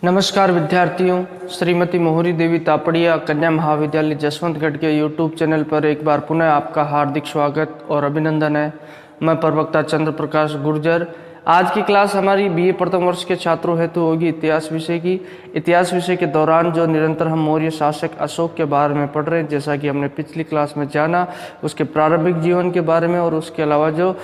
नमस्कार विद्यार्थियों, श्रीमती मोहरी देवी तापड़िया कन्या महाविद्यालय जसवंतगढ़ के यूट्यूब चैनल पर एक बार पुनः आपका हार्दिक स्वागत और अभिनंदन है। मैं प्रवक्ता चंद्र प्रकाश गुर्जर। आज की क्लास हमारी बीए प्रथम वर्ष के छात्रों हेतु होगी इतिहास विषय की। इतिहास विषय के दौरान जो निरंतर हम मौर्य शासक अशोक के बारे में पढ़ रहे हैं, जैसा कि हमने पिछली क्लास में जाना, उसके प्रारंभिक जीवन के बारे में और उसके अलावा जो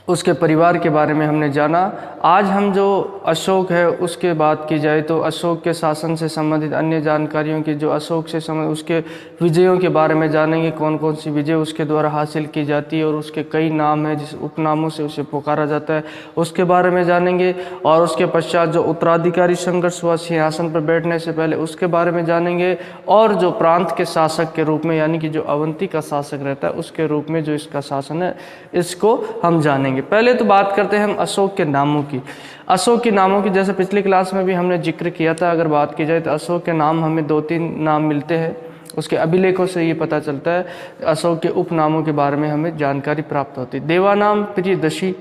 उसके परिवार के बारे में हमने जाना। आज हम जो अशोक है उसके बात की जाए तो अशोक के शासन से संबंधित अन्य जानकारियों की, जो अशोक से संबंधित उसके विजयों के बारे में जानेंगे, कौन कौन सी विजय उसके द्वारा हासिल की जाती है और उसके कई नाम हैं जिस उपनामों से उसे पुकारा जाता है, उसके बारे में जानेंगे। और उसके पश्चात जो उत्तराधिकारी संघर्ष हुआ सिंहासन पर बैठने से पहले, उसके बारे में जानेंगे। और जो प्रांत के शासक के रूप में, यानी कि जो अवंती का शासक रहता है उसके रूप में जो इसका शासन है, इसको हम जानेंगे। पहले तो बात करते हैं हम अशोक के नामों की। अशोक के नामों की जैसे पिछली क्लास में भी हमने जिक्र किया था, अगर बात की जाए तो अशोक के नाम हमें 2-3 नाम मिलते हैं। उसके अभिलेखों से ये पता चलता है, अशोक के उपनामों के बारे में हमें जानकारी प्राप्त होती है। देवानाम प्रियदर्शी,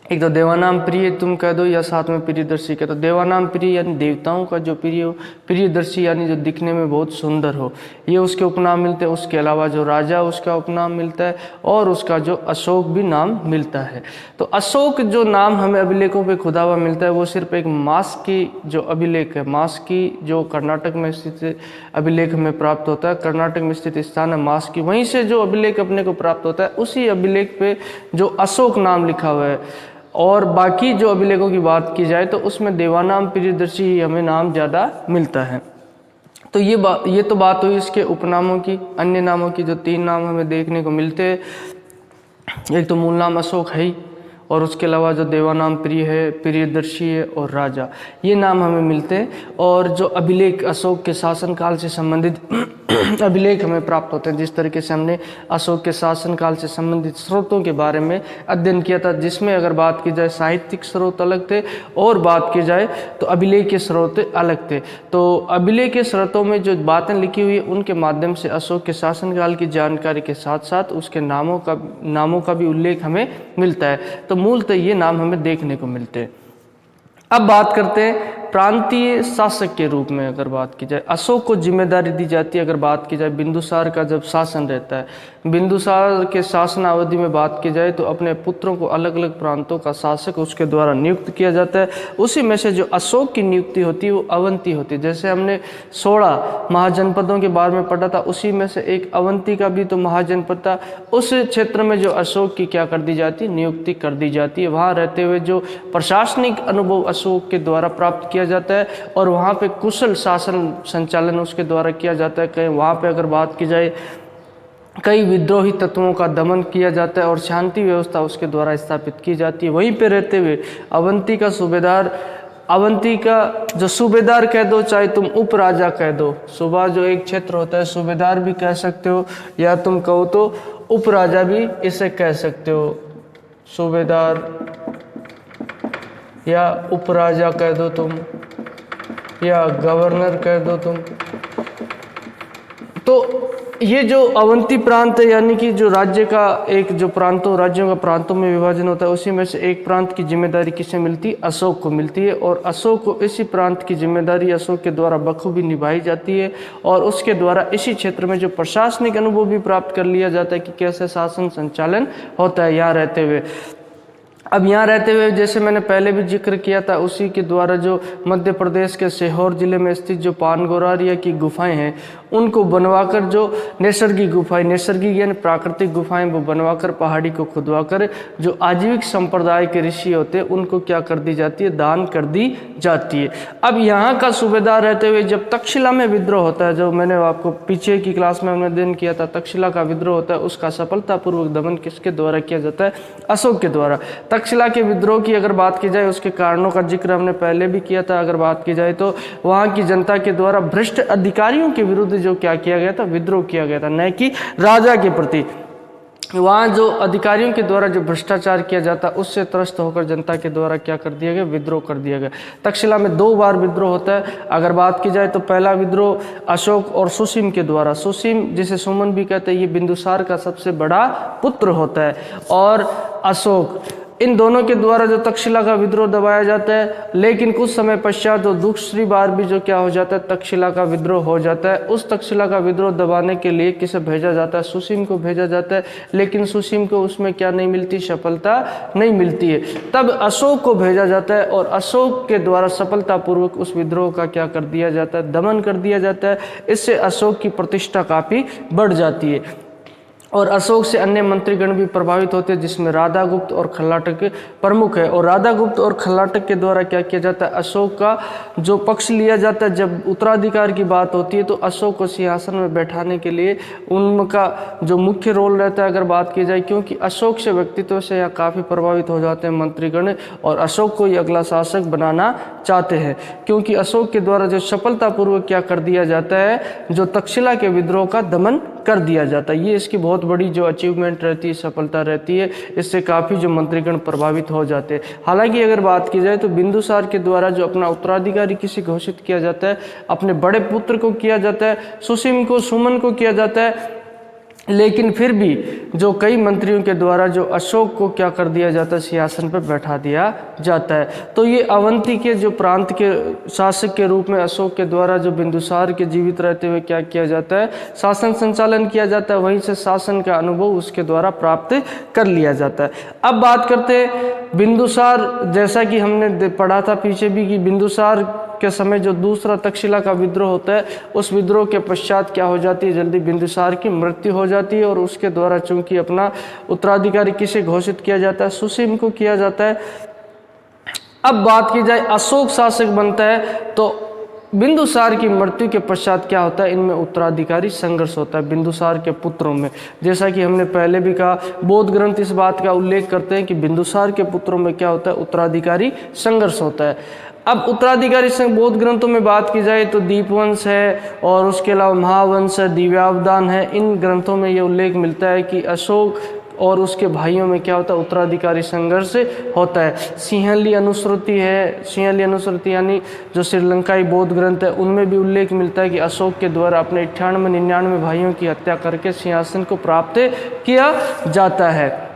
एक तो देवानाम प्रिय तुम कह दो या साथ में प्रियदर्शी कह दो। देवानाम प्रिय यानी देवताओं का जो प्रिय हो, प्रियदर्शी यानी जो दिखने में बहुत सुंदर हो, ये उसके उपनाम मिलते हैं। उसके अलावा जो राजा, उसका उपनाम मिलता है और उसका जो अशोक भी नाम मिलता है। तो अशोक जो नाम हमें अभिलेखों पे खुदा हुआ मिलता है, वो सिर्फ एक मास की जो अभिलेख है, मास की जो कर्नाटक में स्थित अभिलेख में प्राप्त होता है, कर्नाटक में स्थित स्थान है मास की, वहीं से जो अभिलेख अपने को प्राप्त होता है, उसी अभिलेख पे जो अशोक नाम लिखा हुआ है। और बाकी जो अभिलेखों की बात की जाए तो उसमें देवानाम प्रियदर्शी ही हमें नाम ज़्यादा मिलता है। तो ये तो बात हुई इसके उपनामों की। अन्य नामों की जो 3 नाम हमें देखने को मिलते हैं, एक तो मूल नाम अशोक है ही, और उसके अलावा जो देवानाम प्रिय है, प्रियदर्शी है और राजा, ये नाम हमें मिलते हैं। और जो अभिलेख अशोक के शासनकाल से संबंधित अभिलेख हमें प्राप्त होते हैं, जिस तरीके से हमने अशोक के शासनकाल से संबंधित स्रोतों के बारे में अध्ययन किया था, जिसमें अगर बात की जाए साहित्यिक स्रोत अलग थे और बात की जाए तो अभिलेख के स्रोत अलग थे। तो अभिलेख के स्रोतों में जो बातें लिखी हुई है उनके माध्यम से अशोक के शासनकाल की जानकारी के साथ साथ उसके नामों का भी उल्लेख हमें मिलता है। तो मूलतः ये नाम हमें देखने को मिलते हैं। अब बात करते हैं प्रांतीय शासक के रूप में। अगर बात की जाए, अशोक को जिम्मेदारी दी जाती है, अगर बात की जाए बिंदुसार का जब शासन रहता है, बिंदुसार के शासन अवधि में बात की जाए तो अपने पुत्रों को अलग अलग प्रांतों का शासक उसके द्वारा नियुक्त किया जाता है। उसी में से जो अशोक की नियुक्ति होती है वो अवंती होती है। जैसे हमने 16 महाजनपदों के बारे में पढ़ा था, उसी में से एक अवंती का भी तो महाजनपद था। उस क्षेत्र में जो अशोक की क्या कर दी जाती है, नियुक्ति कर दी जाती है। वहाँ रहते हुए जो प्रशासनिक अनुभव अशोक के द्वारा प्राप्त किया जाता है और वहाँ पे कुशल शासन संचालन उसके द्वारा किया जाता है। कहीं वहाँ पे अगर बात की जाए, कई विद्रोही तत्वों का दमन किया जाता है और शांति व्यवस्था उसके द्वारा स्थापित की जाती है। वहीं पे रहते हुए अवंती का जो सूबेदार कह दो, चाहे तुम उपराजा कह दो, सूबा जो एक क्षेत्र होता है, सूबेदार भी कह सकते हो या तुम कहो तो उपराजा भी इसे कह सकते हो। सूबेदार या उपराजा कह दो तुम, या गवर्नर कह दो तुम। तो ये जो अवंती प्रांत है, यानी कि जो राज्य का एक जो राज्यों का प्रांतों में विभाजन होता है, उसी में से एक प्रांत की जिम्मेदारी किसे मिलती है, अशोक को मिलती है। और अशोक को इसी प्रांत की जिम्मेदारी अशोक के द्वारा बखूबी निभाई जाती है और उसके द्वारा इसी क्षेत्र में जो प्रशासनिक अनुभव भी प्राप्त कर लिया जाता है कि कैसे शासन संचालन होता है यहाँ रहते हुए। अब यहाँ रहते हुए, जैसे मैंने पहले भी जिक्र किया था, उसी के द्वारा जो मध्य प्रदेश के सीहोर जिले में स्थित जो पानगौरारिया की गुफाएं हैं, उनको बनवाकर, जो नैसर्गिक यानी प्राकृतिक गुफाएं वो बनवाकर, पहाड़ी को खुदवाकर जो आजीविक संप्रदाय के ऋषि होते हैं उनको क्या कर दी जाती है, दान कर दी जाती है। अब यहाँ का सूबेदार रहते हुए जब तक्षशिला में विद्रोह होता है, जो मैंने आपको पीछे की क्लास में हमने अध्ययन किया था, तक्षशिला का विद्रोह होता है, उसका सफलतापूर्वक दमन किसके द्वारा किया जाता है, अशोक के द्वारा। तक्षशिला के विद्रोह की अगर बात की जाए, उसके कारणों का जिक्र हमने पहले भी किया था। अगर बात की जाए तो वहाँ की जनता के द्वारा भ्रष्ट अधिकारियों के विरुद्ध जो क्या किया गया था, विद्रोह किया गया था, न कि राजा के प्रति। वहाँ जो अधिकारियों के द्वारा जो भ्रष्टाचार किया जाता, उससे त्रस्त होकर जनता के द्वारा क्या कर दिया गया, विद्रोह कर दिया गया। तक्षशिला में 2 बार विद्रोह होता है। अगर बात की जाए तो पहला विद्रोह अशोक और सुसीम के द्वारा, सुसीम जिसे सुमन भी कहते हैं, ये बिंदुसार का सबसे बड़ा पुत्र होता है, और अशोक इन दोनों के द्वारा जो तक्षशिला का विद्रोह दबाया जाता है, लेकिन कुछ समय पश्चात जो दूसरी बार भी जो क्या हो जाता है, तक्षशिला का विद्रोह हो जाता है। उस तक्षशिला का विद्रोह दबाने के लिए किसे भेजा जाता है, सुसीम को भेजा जाता है, लेकिन सुसीम को उसमें क्या नहीं मिलती, सफलता नहीं मिलती है। तब अशोक को भेजा जाता है और अशोक के द्वारा सफलतापूर्वक उस विद्रोह का क्या कर दिया जाता है, दमन कर दिया जाता है। इससे अशोक की प्रतिष्ठा काफी बढ़ जाती है और अशोक से अन्य मंत्रीगण भी प्रभावित होते हैं, जिसमें राधागुप्त और खल्लाटक प्रमुख है। और राधागुप्त और खल्लाटक के द्वारा क्या किया जाता है, अशोक का जो पक्ष लिया जाता है। जब उत्तराधिकार की बात होती है तो अशोक को सिंहासन में बैठाने के लिए उनका जो मुख्य रोल रहता है, अगर बात की जाए, क्योंकि अशोक से व्यक्तित्व से यहाँ काफ़ी प्रभावित हो जाते हैं मंत्रीगण और अशोक को ही अगला शासक बनाना चाहते हैं, क्योंकि अशोक के द्वारा जो सफलतापूर्वक क्या कर दिया जाता है, जो तक्षशिला के विद्रोह का दमन कर दिया जाता है। ये इसकी बहुत बड़ी जो अचीवमेंट रहती है, सफलता रहती है। इससे काफ़ी जो मंत्रीगण प्रभावित हो जाते हैं। हालांकि अगर बात की जाए तो बिंदुसार के द्वारा जो अपना उत्तराधिकारी किसे घोषित किया जाता है, अपने बड़े पुत्र को किया जाता है, सुसीम को, सुमन को किया जाता है, लेकिन फिर भी जो कई मंत्रियों के द्वारा जो अशोक को क्या कर दिया जाता है, सिंहासन पर बैठा दिया जाता है। तो ये अवंती के जो प्रांत के शासक के रूप में अशोक के द्वारा जो बिंदुसार के जीवित रहते हुए क्या किया जाता है, शासन संचालन किया जाता है। वहीं से शासन का अनुभव उसके द्वारा प्राप्त कर लिया जाता है। अब बात करते हैं बिंदुसार, जैसा कि हमने पढ़ा था पीछे भी कि बिंदुसार के समय जो दूसरा तक्षशिला का विद्रोह होता है, उस विद्रोह के पश्चात क्या हो जाती है, जल्दी बिंदुसार की मृत्यु हो जाती है और उसके द्वारा चूंकि अपना उत्तराधिकारी किसे घोषित किया जाता है, सुसीम को किया जाता है। अब बात की जाए अशोक शासक बनता है तो बिंदुसार की मृत्यु के पश्चात क्या होता है, इनमें उत्तराधिकारी संघर्ष होता है बिंदुसार के पुत्रों में। जैसा कि हमने पहले भी कहा, बौद्ध ग्रंथ इस बात का उल्लेख करते हैं कि बिंदुसार के पुत्रों में क्या होता है, उत्तराधिकारी संघर्ष होता है। अब उत्तराधिकारी संघ बौद्ध ग्रंथों में बात की जाए तो दीपवंश है और उसके अलावा महावंश है, दिव्यावदान है। इन ग्रंथों में ये उल्लेख मिलता है कि अशोक और उसके भाइयों में क्या होता है, उत्तराधिकारी संघर्ष होता है। सिंहली अनुश्रुति है, सिंहली अनुश्रुति यानी जो श्रीलंकाई बौद्ध ग्रंथ है, उनमें भी उल्लेख मिलता है कि अशोक के द्वारा अपने 98-99 भाइयों की हत्या करके सिंहासन को प्राप्त किया जाता है।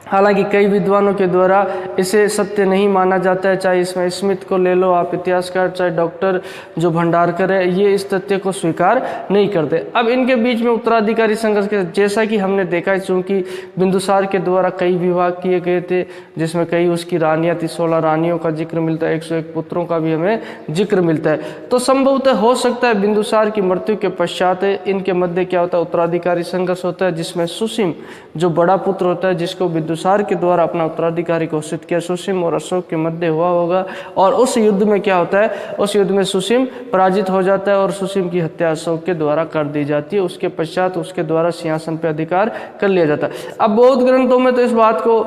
हालांकि कई विद्वानों के द्वारा इसे सत्य नहीं माना जाता है, चाहे इसमें स्मिथ को ले लो आप इतिहासकार, चाहे डॉक्टर जो भंडारकर है, ये इस तथ्य को स्वीकार नहीं करते। अब इनके बीच में उत्तराधिकारी संघर्ष के जैसा कि हमने देखा है, चूंकि बिंदुसार के द्वारा कई विवाह किए गए थे, जिसमें कई उसकी रानियां थी, 16 रानियों का जिक्र मिलता है, 101 पुत्रों का भी हमें जिक्र मिलता है। तो संभवतः हो सकता है बिंदुसार की मृत्यु के पश्चात इनके मध्य क्या होता है, उत्तराधिकारी संघर्ष होता है, जिसमें सुसीम जो बड़ा पुत्र होता है, जिसको बिंदुसार के द्वारा अपना उत्तराधिकारी घोषित किया, सुसीम और अशोक के मध्य हुआ होगा। और उस युद्ध में क्या होता है, उस युद्ध में सुसीम पराजित हो जाता है और सुसीम की हत्या अशोक के द्वारा कर दी जाती है। उसके पश्चात उसके द्वारा सिंहासन पर अधिकार कर लिया जाता है। अब बौद्ध ग्रंथों में तो इस बात को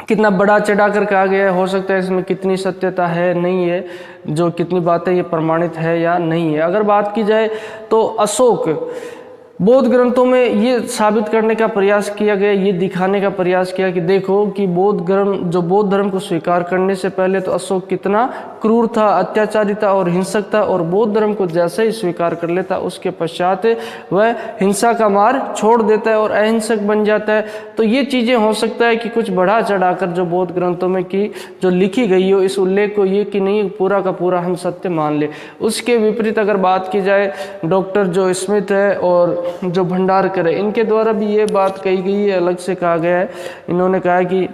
कितना बड़ा चढ़ा कर कहा गया है, हो सकता है इसमें कितनी सत्यता है नहीं है, जो कितनी बातें ये प्रमाणित है या नहीं है। अगर बात की जाए तो अशोक, बौद्ध ग्रंथों में ये साबित करने का प्रयास किया गया, ये दिखाने का प्रयास किया कि देखो कि बौद्ध धर्म को स्वीकार करने से पहले तो अशोक कितना क्रूर था, अत्याचारी था और हिंसक था, और बौद्ध धर्म को जैसे ही स्वीकार कर लेता उसके पश्चात वह हिंसा का मार्ग छोड़ देता है और अहिंसक बन जाता है। तो ये चीज़ें हो सकता है कि कुछ बढ़ा चढ़ाकर जो बौद्ध ग्रंथों में की जो लिखी गई हो, इस उल्लेख को ये कि नहीं पूरा का पूरा हम सत्य मान ले। उसके विपरीत अगर बात की जाए, डॉक्टर जो स्मिथ है और जो भंडारकर है, इनके द्वारा भी ये बात कही गई है, अलग से कहा गया है। इन्होंने कहा कि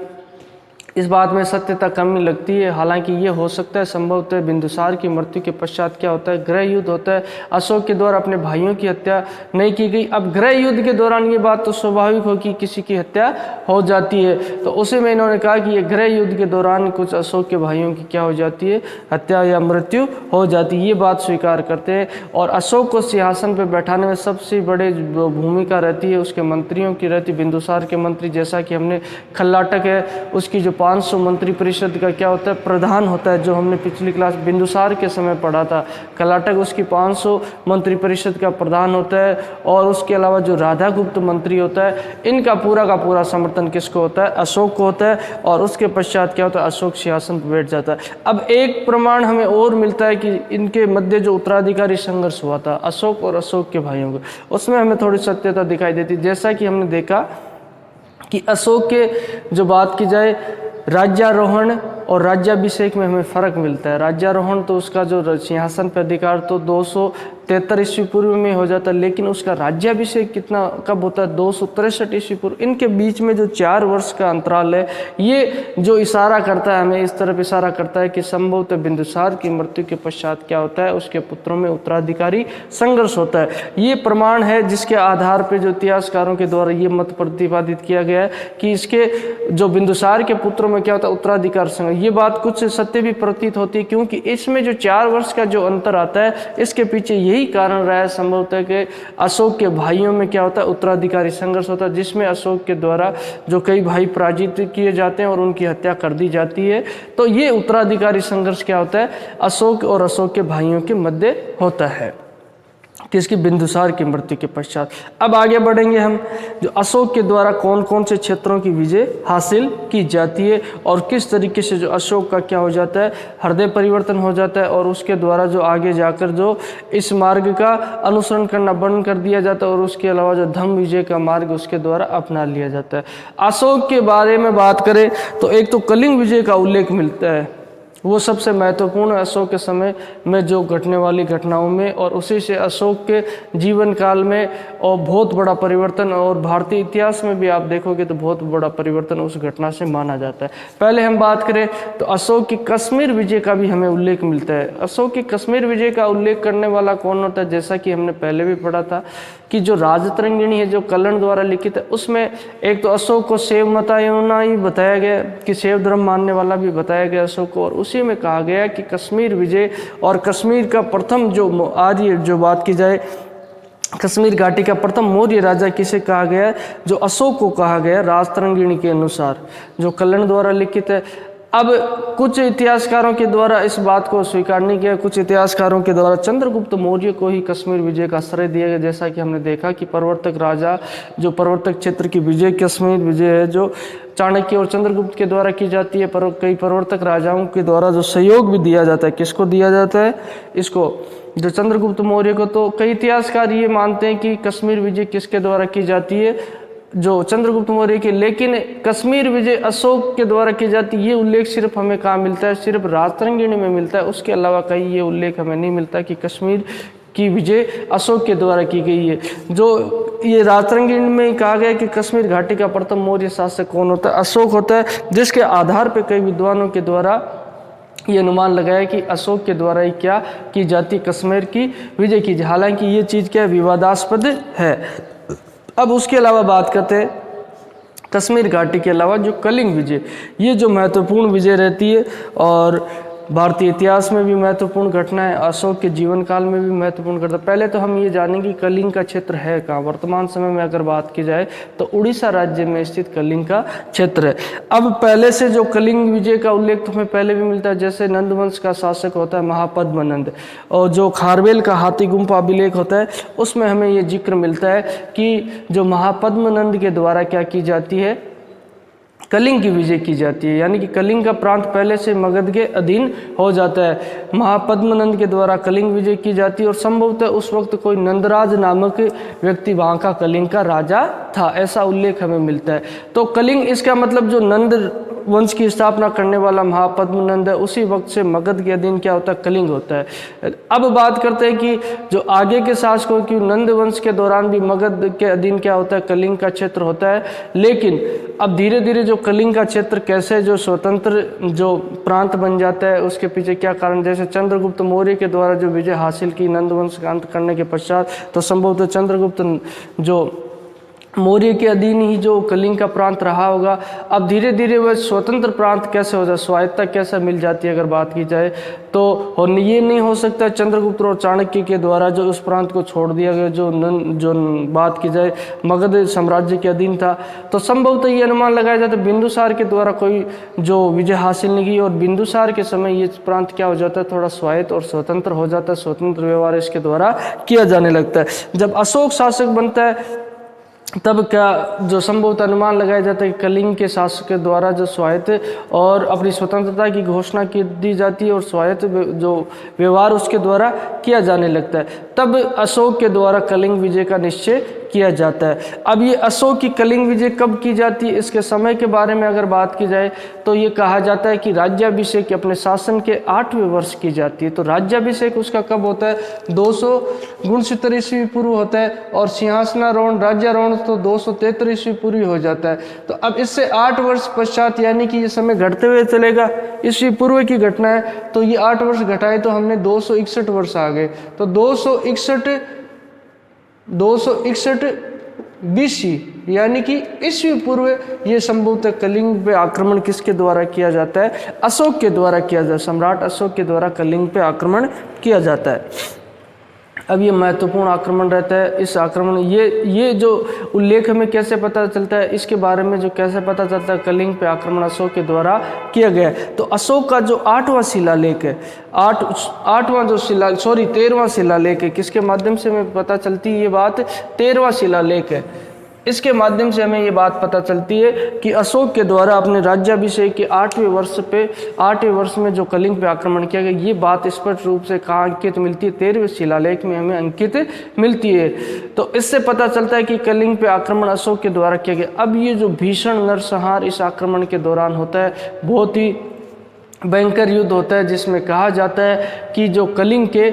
इस बात में सत्यता कमी लगती है। हालांकि ये हो सकता है संभवतः बिंदुसार की मृत्यु के पश्चात क्या होता है, गृह युद्ध होता है, अशोक के द्वारा अपने भाइयों की हत्या नहीं की गई। अब गृह युद्ध के दौरान ये बात तो स्वाभाविक हो कि किसी की हत्या हो जाती है, तो उसी में इन्होंने कहा कि ये गृह युद्ध के दौरान कुछ अशोक के भाइयों की क्या हो जाती है, हत्या या मृत्यु हो जाती है। ये बात स्वीकार करते हैं। और अशोक को सिंहासन पर बैठाने में सबसे बड़े भूमिका रहती है उसके मंत्रियों की रहती। बिंदुसार के मंत्री, जैसा कि हमने खल्लाटक है, उसकी जो 500 मंत्री परिषद का क्या होता है, प्रधान होता है, जो हमने पिछली क्लास बिंदुसार के समय पढ़ा था। खल्लाटक उसकी 500 मंत्री परिषद का प्रधान होता है। और उसके अलावा जो राधागुप्त मंत्री होता है, इनका पूरा का पूरा समर्थन किसको होता है, अशोक को होता है। और उसके पश्चात क्या होता है, अशोक सिंहासन पर बैठ जाता है। अब एक प्रमाण हमें और मिलता है कि इनके मध्य जो उत्तराधिकारी संघर्ष हुआ था अशोक और अशोक के भाइयों को, उसमें हमें थोड़ी सत्यता दिखाई देती। जैसा कि हमने देखा कि अशोक के जो बात की जाए राज्यारोहण और राज्याभिषेक में हमें फ़र्क मिलता है। राज्यारोहण तो उसका जो सिंहासन पर अधिकार तो 273 ईस्वी पूर्व में हो जाता है, लेकिन उसका राज्याभिषेक कितना कब होता है? 263 ईस्वी पूर्व। इनके बीच में जो 4 वर्ष का अंतराल है, ये जो इशारा करता है, हमें इस तरफ इशारा करता है कि संभवतः बिंदुसार की मृत्यु के पश्चात क्या होता है, उसके पुत्रों में उत्तराधिकारी संघर्ष होता है। ये प्रमाण है जिसके आधार पर जो इतिहासकारों के द्वारा ये मत प्रतिपादित किया गया है कि इसके जो बिंदुसार के पुत्रों में क्या होता है, उत्तराधिकार संघर्ष। ये बात कुछ सत्य भी प्रतीत होती है, क्योंकि इसमें जो 4 वर्ष का जो अंतर आता है, इसके पीछे यही कारण रहा है संभवतः कि अशोक के भाइयों में क्या होता है, उत्तराधिकारी संघर्ष होता है, जिसमें अशोक के द्वारा जो कई भाई पराजित किए जाते हैं और उनकी हत्या कर दी जाती है। तो ये उत्तराधिकारी संघर्ष क्या होता है, अशोक और अशोक के भाइयों के मध्य होता है, किसकी? बिंदुसार की मृत्यु के पश्चात। अब आगे बढ़ेंगे हम, जो अशोक के द्वारा कौन कौन से क्षेत्रों की विजय हासिल की जाती है और किस तरीके से जो अशोक का क्या हो जाता है, हृदय परिवर्तन हो जाता है, और उसके द्वारा जो आगे जाकर जो इस मार्ग का अनुसरण करना बंद कर दिया जाता है, और उसके अलावा जो धम्म विजय का मार्ग उसके द्वारा अपना लिया जाता है। अशोक के बारे में बात करें तो एक तो कलिंग विजय का उल्लेख मिलता है, वो सबसे महत्वपूर्ण अशोक के समय में जो घटने वाली घटनाओं में, और उसी से अशोक के जीवन काल में और बहुत बड़ा परिवर्तन, और भारतीय इतिहास में भी आप देखोगे तो बहुत बड़ा परिवर्तन उस घटना से माना जाता है। पहले हम बात करें तो अशोक की कश्मीर विजय का भी हमें उल्लेख मिलता है। अशोक की कश्मीर विजय का उल्लेख करने वाला कौन होता है? जैसा कि हमने पहले भी पढ़ा था कि जो राजतरंगिणी है, जो कल्हण द्वारा लिखित है, उसमें एक तो अशोक को शैव मतानुयायी बताया गया कि शैव धर्म मानने वाला भी बताया गया अशोक को, और उसी में कहा गया कि कश्मीर विजय और कश्मीर का प्रथम जो आर्य जो बात की जाए, कश्मीर घाटी का प्रथम मौर्य राजा किसे कहा गया? जो अशोक को कहा गया, राजतरंगिणी के अनुसार जो कल्हण द्वारा लिखित है। अब कुछ इतिहासकारों के द्वारा इस बात को स्वीकार नहीं किया, कुछ इतिहासकारों के द्वारा चंद्रगुप्त मौर्य को ही कश्मीर विजय का श्रेय दिया गया। जैसा कि हमने देखा कि प्रवर्तक राजा जो प्रवर्तक क्षेत्र की विजय कश्मीर विजय है, जो चाणक्य और चंद्रगुप्त के द्वारा की जाती है, पर कई प्रवर्तक राजाओं के द्वारा जो सहयोग भी दिया जाता है, किसको दिया जाता है? इसको जो चंद्रगुप्त मौर्य को। तो कई इतिहासकार ये मानते हैं कि कश्मीर विजय किसके द्वारा की जाती है? जो चंद्रगुप्त मौर्य की। लेकिन कश्मीर विजय अशोक के द्वारा की जाती है, ये उल्लेख सिर्फ हमें कहाँ मिलता है? सिर्फ राजतरंगिणी में मिलता है। उसके अलावा कहीं ये उल्लेख हमें नहीं मिलता कि कश्मीर की विजय अशोक के द्वारा की गई है। जो ये राजतरंगिणी में कहा गया कि कश्मीर घाटी का प्रथम मौर्य शासक कौन होता है? अशोक होता है, जिसके आधार पर कई विद्वानों के द्वारा ये अनुमान लगाया कि अशोक के द्वारा ही क्या की जाती, कश्मीर की विजय की। हालांकि ये चीज़ क्या विवादास्पद है। अब उसके अलावा बात करते हैं कश्मीर घाटी के अलावा जो कलिंग विजय, ये जो महत्वपूर्ण विजय रहती है और भारतीय इतिहास में भी महत्वपूर्ण घटना है, अशोक के जीवन काल में भी महत्वपूर्ण घटना। पहले तो हम ये जानेंगे कि कलिंग का क्षेत्र है कहाँ। वर्तमान समय में अगर बात की जाए तो उड़ीसा राज्य में स्थित कलिंग का क्षेत्र है। अब पहले से जो कलिंग विजय का उल्लेख तो हमें पहले भी मिलता है, जैसे नंद वंश का शासक होता है महापद्मनंद, और जो खारवेल का हाथी गुम्फा अभिलेख होता है उसमें हमें ये जिक्र मिलता है कि जो महापद्मनंद के द्वारा क्या की जाती है, कलिंग की विजय की जाती है। यानी कि कलिंग का प्रांत पहले से मगध के अधीन हो जाता है। महापद्मनंद के द्वारा कलिंग विजय की जाती है, और संभवतः उस वक्त कोई नंदराज नामक व्यक्ति वहाँ का कलिंग का राजा था, ऐसा उल्लेख हमें मिलता है। तो कलिंग, इसका मतलब जो नंद वंश की स्थापना करने वाला महापद्मनंद है, उसी वक्त से मगध के अधीन क्या होता है, कलिंग होता है। अब बात करते हैं कि जो आगे के शासकों की नंद वंश के दौरान भी मगध के अधीन क्या होता है, कलिंग का क्षेत्र होता है। लेकिन अब धीरे धीरे जो कलिंग का क्षेत्र कैसे जो स्वतंत्र जो प्रांत बन जाता है, उसके पीछे क्या कारण, जैसे चंद्रगुप्त मौर्य के द्वारा जो विजय हासिल की नंद वंश का अंत करने के पश्चात, तो संभवतः चंद्रगुप्त जो मौर्य के अधीन ही जो कलिंग का प्रांत रहा होगा। अब धीरे धीरे वह स्वतंत्र प्रांत कैसे हो जाए, स्वायत्तता कैसे मिल जाती है अगर बात की जाए तो ये नहीं हो सकता चंद्रगुप्त और चाणक्य के द्वारा जो उस प्रांत को छोड़ दिया गया, जो बात की जाए मगध साम्राज्य के अधीन था। तो संभवतः ये अनुमान लगाया जाता है बिंदुसार के द्वारा कोई जो विजय हासिल नहीं की, और बिंदुसार के समय ये प्रांत क्या हो जाता है, थोड़ा स्वायत्त और स्वतंत्र हो जाता है, स्वतंत्र व्यवहार इसके द्वारा किया जाने लगता है। जब अशोक शासक बनता है तब क्या जो संभवतः अनुमान लगाया जाता है कि कलिंग के शासक के द्वारा जो स्वायत्त और अपनी स्वतंत्रता की घोषणा की दी जाती है, और स्वायत्त जो व्यवहार उसके द्वारा किया जाने लगता है। तब अशोक के द्वारा कलिंग विजय का निश्चय किया जाता है। अब ये अशोक की कलिंग विजय कब की जाती है, इसके समय के बारे में अगर बात की जाए तो ये कहा जाता है कि राज्याभिषेक अपने शासन के 8वें वर्ष की जाती है। तो राज्याभिषेक उसका कब होता है, 269 ईस्वी पूर्व होता है, और सिंहासनारोहण राज्यारोहण तो 273 ईस्वी पूर्व हो जाता है। तो अब इससे 8 वर्ष पश्चात, यानी कि ये समय घटते हुए चलेगा, ईस्वी पूर्व की घटना है, तो ये 8 वर्ष घटाए तो हमने 261 वर्ष आ गए। तो 261 BC यानी कि ईस्वी पूर्व ये संभवतः कलिंग पे आक्रमण किसके द्वारा किया जाता है, अशोक के द्वारा किया जाता है। सम्राट अशोक के द्वारा कलिंग पे आक्रमण किया जाता है। अब ये महत्वपूर्ण आक्रमण रहता है। इस आक्रमण ये जो उल्लेख हमें कैसे पता चलता है, इसके बारे में जो कैसे पता चलता है, कलिंग पे आक्रमण अशोक के द्वारा किया गया है। तो अशोक का जो 8वां शिलालेख है, 13वां शिलालेख है, किसके माध्यम से हमें पता चलती है ये बात, 13वां शिलालेख है। इसके माध्यम से हमें ये बात पता चलती है कि अशोक के द्वारा अपने राज्याभिषेक के 8वें वर्ष में जो कलिंग पे आक्रमण किया गया, ये बात स्पष्ट रूप से कहाँ अंकित मिलती है, 13वें शिलालेख में हमें अंकित मिलती है। तो इससे पता चलता है कि कलिंग पे आक्रमण अशोक के द्वारा किया गया। अब ये जो भीषण नरसंहार इस आक्रमण के दौरान होता है, बहुत ही भयंकर युद्ध होता है, जिसमें कहा जाता है कि जो कलिंग के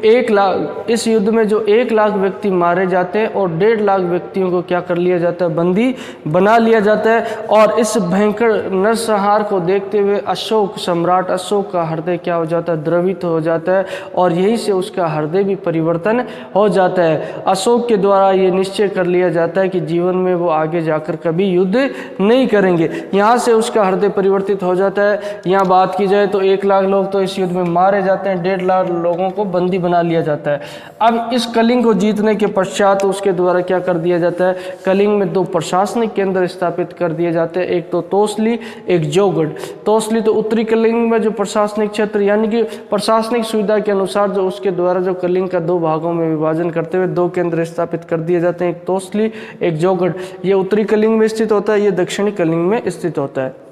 1 लाख, इस युद्ध में जो 1 लाख व्यक्ति मारे जाते हैं और 1.5 लाख व्यक्तियों को क्या कर लिया जाता है, बंदी बना लिया जाता है। और इस भयंकर नरसंहार को देखते हुए अशोक, सम्राट अशोक का हृदय क्या हो जाता है, द्रवित हो जाता है, और यहीं से उसका हृदय भी परिवर्तन हो जाता है। अशोक के द्वारा ये निश्चय कर लिया जाता है कि जीवन में वो आगे जाकर कभी युद्ध नहीं करेंगे। यहाँ से उसका हृदय परिवर्तित हो जाता है। यहाँ बात की जाए तो 1 लाख लोग तो इस युद्ध में मारे जाते हैं, 1.5 लाख लोगों को बंदी बना लिया जाता है। अब इस कलिंग को जीतने के पश्चात उसके द्वारा क्या कर दिया जाता है, कलिंग में 2 प्रशासनिक केंद्र स्थापित कर दिए जाते हैं, एक तो तोसली, एक जौगढ़। तोसली तो उत्तरी कलिंग में जो प्रशासनिक क्षेत्र, यानी कि प्रशासनिक सुविधा के अनुसार जो उसके द्वारा जो कलिंग का 2 भागों में विभाजन करते हुए 2 केंद्र स्थापित कर दिए जाते हैं, एक तोसली, एक जौगढ़। ये उत्तरी कलिंग में स्थित होता है, ये दक्षिणी कलिंग में स्थित होता है।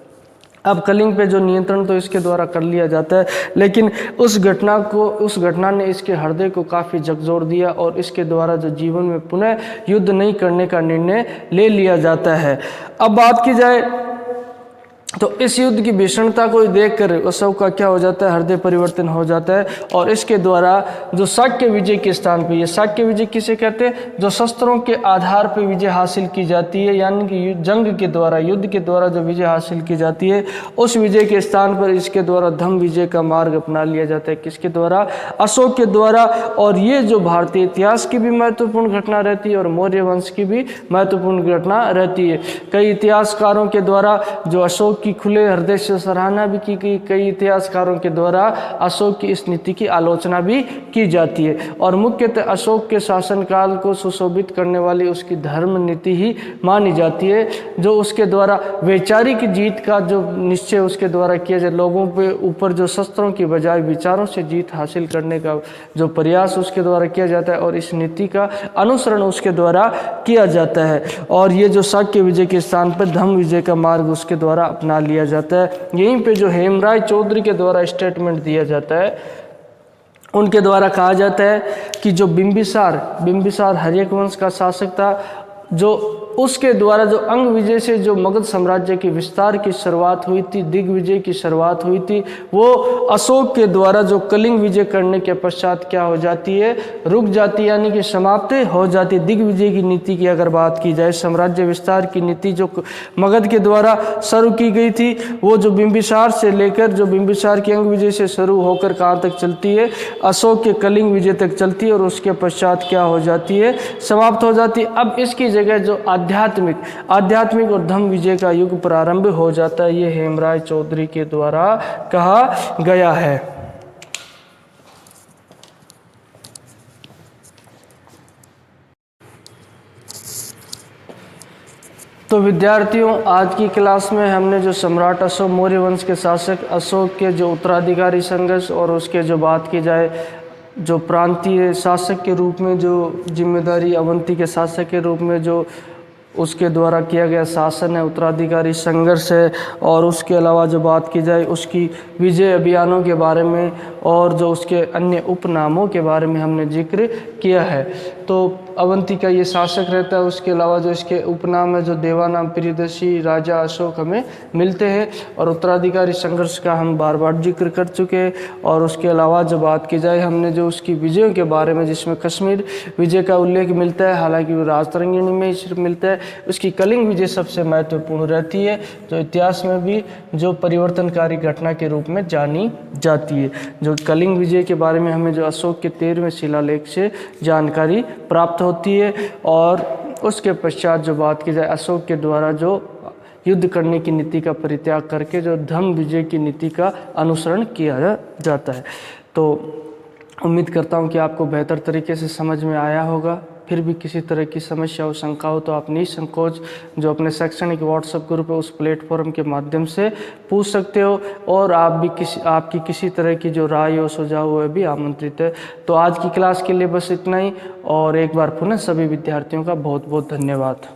अब कलिंग पे जो नियंत्रण तो इसके द्वारा कर लिया जाता है, लेकिन उस घटना ने इसके हृदय को काफ़ी झकझोर दिया और इसके द्वारा जो जीवन में पुनः युद्ध नहीं करने का निर्णय ले लिया जाता है। अब बात की जाए तो इस युद्ध की भीषणता को देखकर अशोक का क्या हो जाता है, हृदय परिवर्तन हो जाता है, और इसके द्वारा जो शाक्य विजय के स्थान पे, ये शाक्य विजय किसे कहते हैं, जो शस्त्रों के आधार पर विजय हासिल की जाती है, यानी कि जंग के द्वारा, युद्ध के द्वारा जो विजय हासिल की जाती है, उस विजय के स्थान पर इसके द्वारा धम्म विजय का मार्ग अपना लिया जाता है। किसके द्वारा, अशोक के द्वारा। और ये जो भारतीय इतिहास की भी महत्वपूर्ण घटना रहती है और मौर्य वंश की भी महत्वपूर्ण घटना रहती है। कई इतिहासकारों के द्वारा जो अशोक की खुले हृदय से सराहना भी की गई, कई इतिहासकारों के द्वारा अशोक की इस नीति की आलोचना भी की जाती है। और मुख्यतः अशोक के शासनकाल को सुशोभित करने वाली उसकी धर्म नीति ही मानी जाती है, जो उसके द्वारा वैचारिक जीत का जो निश्चय उसके द्वारा किया जाए, लोगों पे ऊपर जो शस्त्रों की बजाय विचारों से जीत हासिल करने का जो प्रयास उसके द्वारा किया जाता है, और इस नीति का अनुसरण उसके द्वारा किया जाता है। और ये जो शाक्य विजय के स्थान पर धम्म विजय का मार्ग उसके द्वारा अपना लिया जाता है। यहीं पे जो हेमराय चौधरी के द्वारा स्टेटमेंट दिया जाता है, उनके द्वारा कहा जाता है कि जो बिंबिसार हर्यक वंश का शासक था, जो उसके द्वारा जो अंग विजय से जो मगध साम्राज्य के विस्तार की शुरुआत हुई थी, दिग्विजय की शुरुआत हुई थी, वो अशोक के द्वारा जो कलिंग विजय करने के पश्चात क्या हो जाती है, रुक जाती है, यानी कि समाप्त हो जाती है। दिग्विजय की नीति की अगर बात की जाए, साम्राज्य विस्तार की नीति जो मगध के द्वारा शुरू की गई थी, वो जो बिंबिसार से लेकर जो बिंबिसार के अंग विजय से शुरू होकर कहाँ तक चलती है, अशोक के कलिंग विजय तक चलती है, और उसके पश्चात क्या हो जाती है, समाप्त हो जाती है। अब इसकी जगह जो आध्यात्मिक और धम्म विजय का युग प्रारंभ हो जाता है। ये हेमराय चौधरी के द्वारा कहा गया है। तो विद्यार्थियों, आज की क्लास में हमने जो सम्राट अशोक, मौर्य वंश के शासक अशोक के जो उत्तराधिकारी संघर्ष और उसके जो बात की जाए जो प्रांतीय शासक के रूप में जो जिम्मेदारी, अवंती के शासक के रूप में जो उसके द्वारा किया गया शासन है, उत्तराधिकारी संघर्ष है, और उसके अलावा जो बात की जाए उसकी विजय अभियानों के बारे में और जो उसके अन्य उपनामों के बारे में हमने जिक्र किया है। तो अवंती का ये शासक रहता है। उसके अलावा जो इसके उपनाम है जो देवानाम प्रियदर्शी राजा अशोक हमें मिलते हैं। और उत्तराधिकारी संघर्ष का हम बार बार जिक्र कर चुके हैं। और उसके अलावा जब बात की जाए हमने जो उसकी विजयों के बारे में, जिसमें कश्मीर विजय का उल्लेख मिलता है, हालांकि वो राजतरंगिणी में ही सिर्फ मिलता है। उसकी कलिंग विजय सबसे महत्वपूर्ण रहती है, जो इतिहास में भी जो परिवर्तनकारी घटना के रूप में जानी जाती है। जो कलिंग विजय के बारे में हमें जो अशोक के 13वें शिलालेख से जानकारी प्राप्त होती है। और उसके पश्चात जो बात की जाए अशोक के द्वारा जो युद्ध करने की नीति का परित्याग करके जो धम्म विजय की नीति का अनुसरण किया जाता है। तो उम्मीद करता हूँ कि आपको बेहतर तरीके से समझ में आया होगा। फिर भी किसी तरह की समस्या हो, शंका हो तो आप निसंकोच जो अपने शैक्षणिक व्हाट्सएप ग्रुप है उस प्लेटफॉर्म के माध्यम से पूछ सकते हो। और आप भी आपकी किसी तरह की जो राय हो, सुझाव हो, भी आमंत्रित है। तो आज की क्लास के लिए बस इतना ही। और एक बार पुनः सभी विद्यार्थियों का बहुत बहुत धन्यवाद।